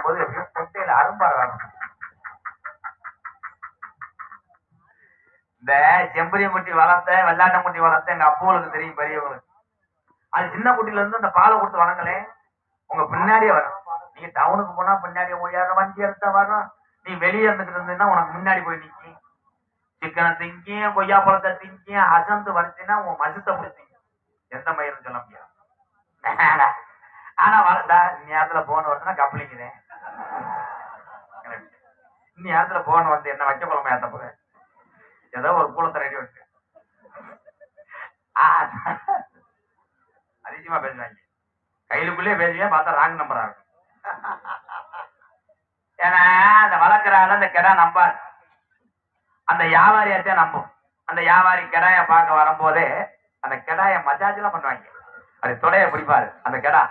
போது எப்படியோ கொட்டையில அரும்பாடு வரணும். இந்த செம்பரிய குட்டி வளர்த்த வெள்ளாட்ட குட்டி வளர்த்த எங்க அப்போளுக்கு தெரியும், பெரியவங்களுக்கு. அது சின்ன குட்டில இருந்து அந்த பாலை கொடுத்து வளங்களே உங்க பின்னாடியே வரும். நீ டவுனுக்கு போனா பின்னாடியே ஓடியாத வண்டி எடுத்தா வரும். நீ வெளியே இருந்துட்டு இருந்தீங்கன்னா உனக்கு முன்னாடி போய் நிக்கி சிக்கனை திங்கியும் கொய்யா பழத்தை திங்கியும் அசந்து வரைச்சின்னா உன் மசத்தை பிடிச்சிங்க. எந்த மயிரும் சொல்ல முடியாது. ஆனா வளர்த்தா நேரத்துல போன வருதுன்னா கப்பலிங்கிறேன். நேரத்துல போன வந்து என்ன வைக்க குழம்பு ஏத்த போறேன். ஏதோ ஒரு கூலத்தை ரெடி வச்சு அதிகமா பேசுவாங்க. கையிலுக்குள்ளே பேசுவேன், பார்த்தா ராங் நம்பரா இருக்கும். ஏன்னா அந்த வளர்க்குறால அந்த கிடா நம்பாது, அந்த வியாபாரியாச்சே நம்பும். அந்த வியாபாரி கிடாய பார்க்க வரும்போதே அந்த கிடாய மஜாஜ் எல்லாம் பண்ணுவாங்க. அது தொடைய பிடிப்பாரு அந்த கிடா.